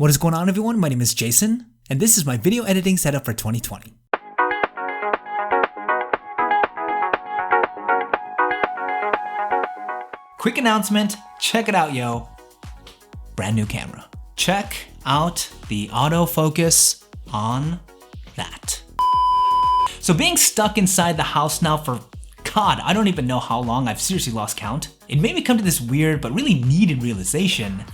What is going on, everyone? My name is Jason, and this is my video editing setup for 2020. Quick announcement, check it out, yo. Brand new camera. Check out the autofocus on that. So being stuck inside the house now for, God, I don't even know how long, I've seriously lost count. It made me come to this weird but really needed realization.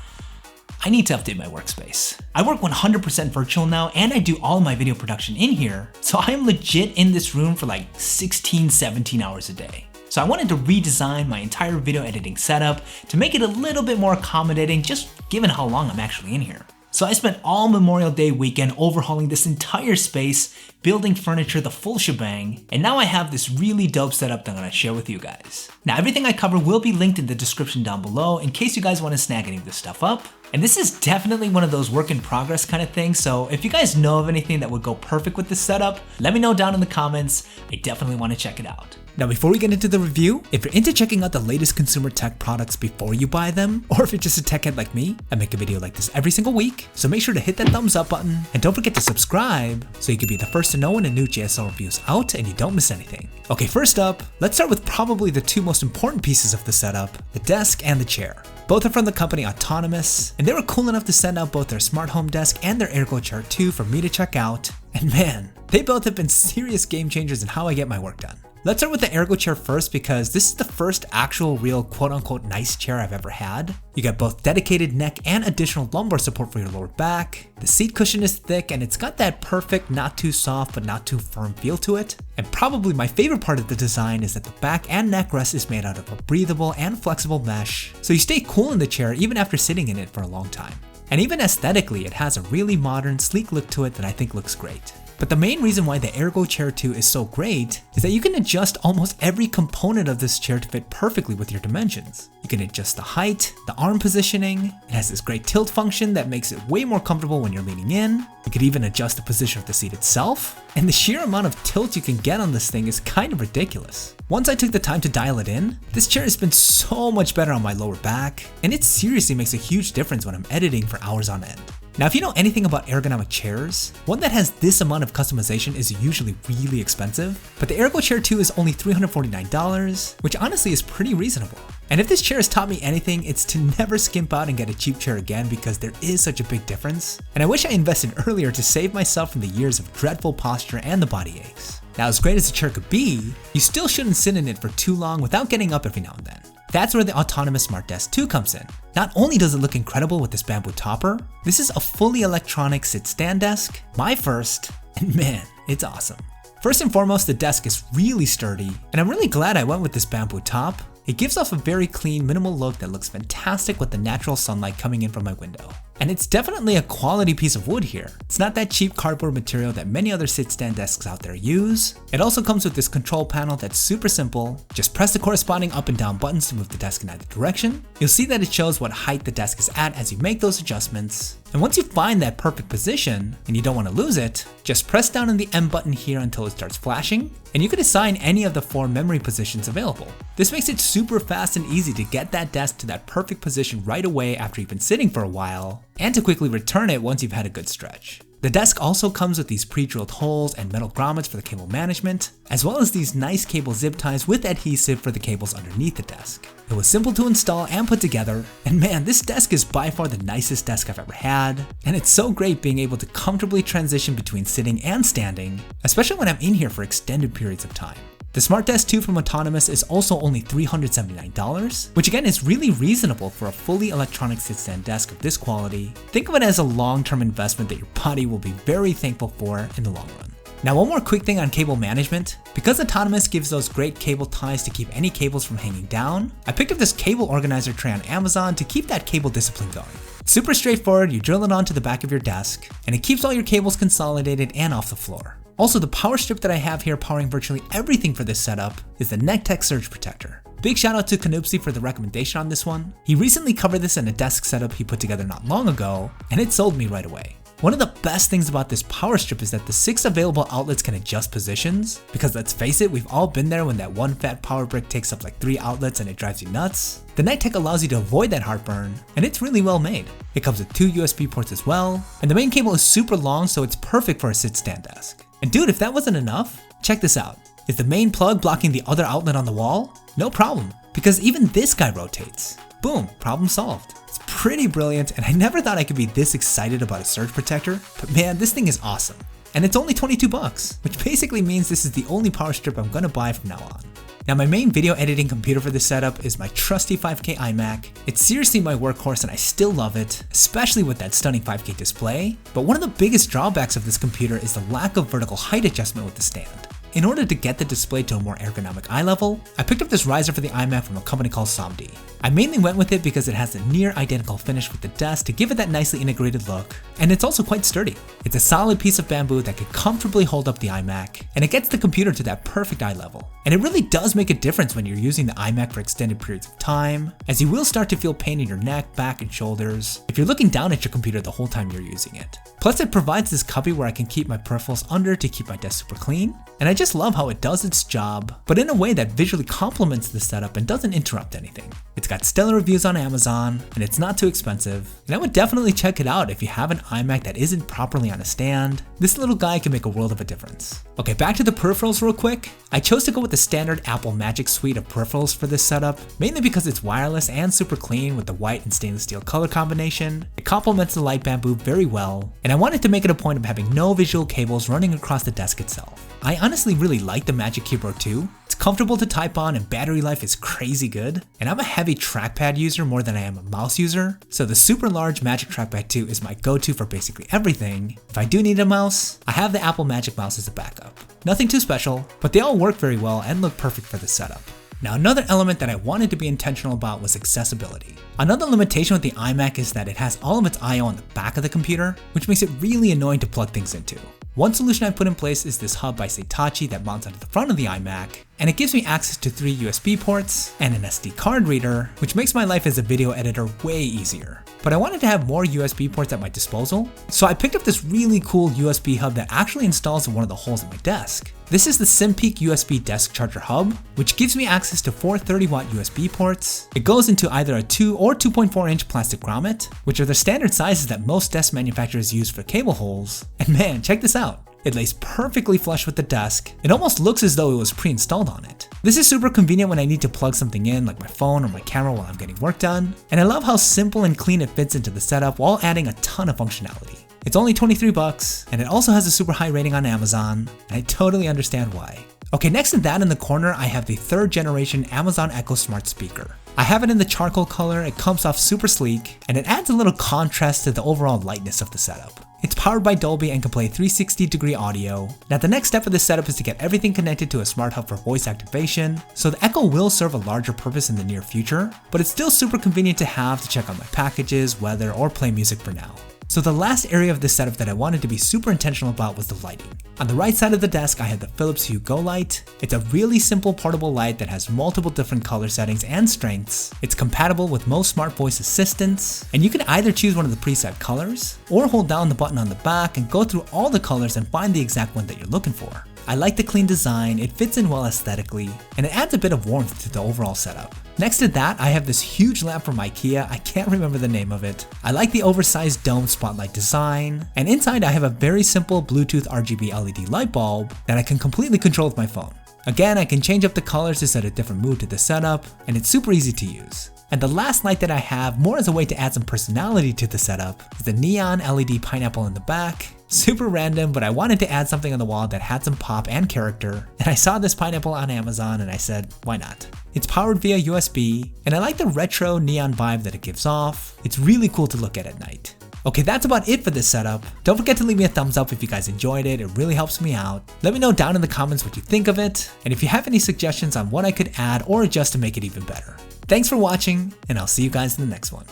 I need to update my workspace. I work 100% virtual now, and I do all my video production in here. So I am legit in this room for like 16, 17 hours a day. So I wanted to redesign my entire video editing setup to make it a little bit more accommodating, just given how long I'm actually in here. So I spent all Memorial Day weekend overhauling this entire space, building furniture, the full shebang, and now I have this really dope setup that I'm gonna share with you guys. Now everything I cover will be linked in the description down below in case you guys wanna snag any of this stuff up. And this is definitely one of those work in progress kind of things, so if you guys know of anything that would go perfect with this setup, let me know down in the comments. I definitely wanna check it out. Now before we get into the review, if you're into checking out the latest consumer tech products before you buy them, or if you're just a tech head like me, I make a video like this every single week, so make sure to hit that thumbs up button, and don't forget to subscribe so you can be the first to know when a new JSL review is out and you don't miss anything. Okay, first up, let's start with probably the two most important pieces of the setup, the desk and the chair. Both are from the company Autonomous, and they were cool enough to send out both their smart home desk and their Ergo Chair 2 for me to check out, and man, they both have been serious game changers in how I get my work done. Let's start with the Ergo Chair first because this is the first actual real quote-unquote nice chair I've ever had. You got both dedicated neck and additional lumbar support for your lower back. The seat cushion is thick and it's got that perfect not too soft but not too firm feel to it. And probably my favorite part of the design is that the back and neck rest is made out of a breathable and flexible mesh, so you stay cool in the chair even after sitting in it for a long time. And even aesthetically, it has a really modern, sleek look to it that I think looks great. But the main reason why the Ergo Chair 2 is so great is that you can adjust almost every component of this chair to fit perfectly with your dimensions. You can adjust the height, the arm positioning, it has this great tilt function that makes it way more comfortable when you're leaning in. You could even adjust the position of the seat itself, and the sheer amount of tilt you can get on this thing is kind of ridiculous. Once I took the time to dial it in, this chair has been so much better on my lower back, and it seriously makes a huge difference when I'm editing for hours on end. Now, if you know anything about ergonomic chairs, one that has this amount of customization is usually really expensive, but the Ergo Chair 2 is only $349, which honestly is pretty reasonable. And if this chair has taught me anything, it's to never skimp out and get a cheap chair again because there is such a big difference. And I wish I invested earlier to save myself from the years of dreadful posture and the body aches. Now, as great as the chair could be, you still shouldn't sit in it for too long without getting up every now and then. That's where the Autonomous Smart Desk 2 comes in. Not only does it look incredible with this bamboo topper, this is a fully electronic sit-stand desk, my first, and man, it's awesome. First and foremost, the desk is really sturdy, and I'm really glad I went with this bamboo top. It gives off a very clean, minimal look that looks fantastic with the natural sunlight coming in from my window. And it's definitely a quality piece of wood here. It's not that cheap cardboard material that many other sit-stand desks out there use. It also comes with this control panel that's super simple. Just press the corresponding up and down buttons to move the desk in either direction. You'll see that it shows what height the desk is at as you make those adjustments. And once you find that perfect position, and you don't want to lose it, just press down on the M button here until it starts flashing, and you can assign any of the 4 memory positions available. This makes it super fast and easy to get that desk to that perfect position right away after you've been sitting for a while, and to quickly return it once you've had a good stretch. The desk also comes with these pre-drilled holes and metal grommets for the cable management, as well as these nice cable zip ties with adhesive for the cables underneath the desk. It was simple to install and put together, and man, this desk is by far the nicest desk I've ever had, and it's so great being able to comfortably transition between sitting and standing, especially when I'm in here for extended periods of time. The Smart Desk 2 from Autonomous is also only $379, which again is really reasonable for a fully electronic sit-stand desk of this quality. Think of it as a long-term investment that your body will be very thankful for in the long run. Now, one more quick thing on cable management. Because Autonomous gives those great cable ties to keep any cables from hanging down, I picked up this cable organizer tray on Amazon to keep that cable discipline going. It's super straightforward, you drill it onto the back of your desk, and it keeps all your cables consolidated and off the floor. Also, the power strip that I have here powering virtually everything for this setup is the NecTech Surge Protector. Big shout out to Canupsy for the recommendation on this one. He recently covered this in a desk setup he put together not long ago, and it sold me right away. One of the best things about this power strip is that the 6 available outlets can adjust positions, because let's face it, we've all been there when that one fat power brick takes up like 3 outlets and it drives you nuts. The Nighttech allows you to avoid that heartburn, and it's really well made. It comes with 2 USB ports as well, and the main cable is super long, so it's perfect for a sit-stand desk. And dude, if that wasn't enough, check this out. Is the main plug blocking the other outlet on the wall? No problem, because even this guy rotates. Boom, problem solved. It's pretty brilliant, and I never thought I could be this excited about a surge protector, but man, this thing is awesome. And it's only 22 bucks, which basically means this is the only power strip I'm gonna buy from now on. Now my main video editing computer for this setup is my trusty 5K iMac. It's seriously my workhorse and I still love it, especially with that stunning 5K display. But one of the biggest drawbacks of this computer is the lack of vertical height adjustment with the stand. In order to get the display to a more ergonomic eye level, I picked up this riser for the iMac from a company called Somdi. I mainly went with it because it has a near identical finish with the desk to give it that nicely integrated look, and it's also quite sturdy. It's a solid piece of bamboo that could comfortably hold up the iMac, and it gets the computer to that perfect eye level. And it really does make a difference when you're using the iMac for extended periods of time, as you will start to feel pain in your neck, back, and shoulders if you're looking down at your computer the whole time you're using it. Plus it provides this cubby where I can keep my peripherals under to keep my desk super clean, and I just love how it does its job, but in a way that visually complements the setup and doesn't interrupt anything. It's got stellar reviews on Amazon, and it's not too expensive, and I would definitely check it out if you have an iMac that isn't properly on a stand. This little guy can make a world of a difference. Okay, back to the peripherals real quick. I chose to go with the standard Apple Magic suite of peripherals for this setup, mainly because it's wireless and super clean with the white and stainless steel color combination. It complements the light bamboo very well, and I wanted to make it a point of having no visual cables running across the desk itself. I honestly really like the Magic Keyboard too. It's comfortable to type on and battery life is crazy good, and I'm a heavy trackpad user more than I am a mouse user, so the super large Magic Trackpad 2 is my go-to for basically everything. If I do need a mouse, I have the Apple Magic Mouse as a backup. Nothing too special, but they all work very well and look perfect for this setup. Now another element that I wanted to be intentional about was accessibility. Another limitation with the iMac is that it has all of its I/O on the back of the computer, which makes it really annoying to plug things into. One solution I put in place is this hub by Saitachi that mounts onto the front of the iMac, and it gives me access to 3 USB ports and an SD card reader, which makes my life as a video editor way easier. But I wanted to have more USB ports at my disposal, so I picked up this really cool USB hub that actually installs in one of the holes in my desk. This is the SimPeak USB Desk Charger Hub, which gives me access to 4 30-watt USB ports. It goes into either a 2 or 2.4-inch plastic grommet, which are the standard sizes that most desk manufacturers use for cable holes. And man, check this out. It lays perfectly flush with the desk. It almost looks as though it was pre-installed on it. This is super convenient when I need to plug something in like my phone or my camera while I'm getting work done. And I love how simple and clean it fits into the setup while adding a ton of functionality. It's only 23 bucks, and it also has a super high rating on Amazon, and I totally understand why. Okay, next to that in the corner, I have the 3rd generation Amazon Echo Smart Speaker. I have it in the charcoal color, it comes off super sleek, and it adds a little contrast to the overall lightness of the setup. It's powered by Dolby and can play 360-degree audio. Now the next step of this setup is to get everything connected to a smart hub for voice activation, so the Echo will serve a larger purpose in the near future, but it's still super convenient to have to check on my packages, weather, or play music for now. So the last area of this setup that I wanted to be super intentional about was the lighting. On the right side of the desk, I have the Philips Hue Go light. It's a really simple portable light that has multiple different color settings and strengths. It's compatible with most smart voice assistants, and you can either choose one of the preset colors, or hold down the button on the back and go through all the colors and find the exact one that you're looking for. I like the clean design, it fits in well aesthetically, and it adds a bit of warmth to the overall setup. Next to that, I have this huge lamp from IKEA, I can't remember the name of it. I like the oversized dome spotlight design, and inside I have a very simple Bluetooth RGB LED light bulb that I can completely control with my phone. Again, I can change up the colors to set a different mood to the setup, and it's super easy to use. And the last light that I have, more as a way to add some personality to the setup, is the neon LED pineapple in the back. Super random, but I wanted to add something on the wall that had some pop and character, and I saw this pineapple on Amazon and I said, why not? It's powered via USB, and I like the retro neon vibe that it gives off. It's really cool to look at night. Okay, that's about it for this setup. Don't forget to leave me a thumbs up if you guys enjoyed it, it really helps me out. Let me know down in the comments what you think of it, and if you have any suggestions on what I could add or adjust to make it even better. Thanks for watching, and I'll see you guys in the next one.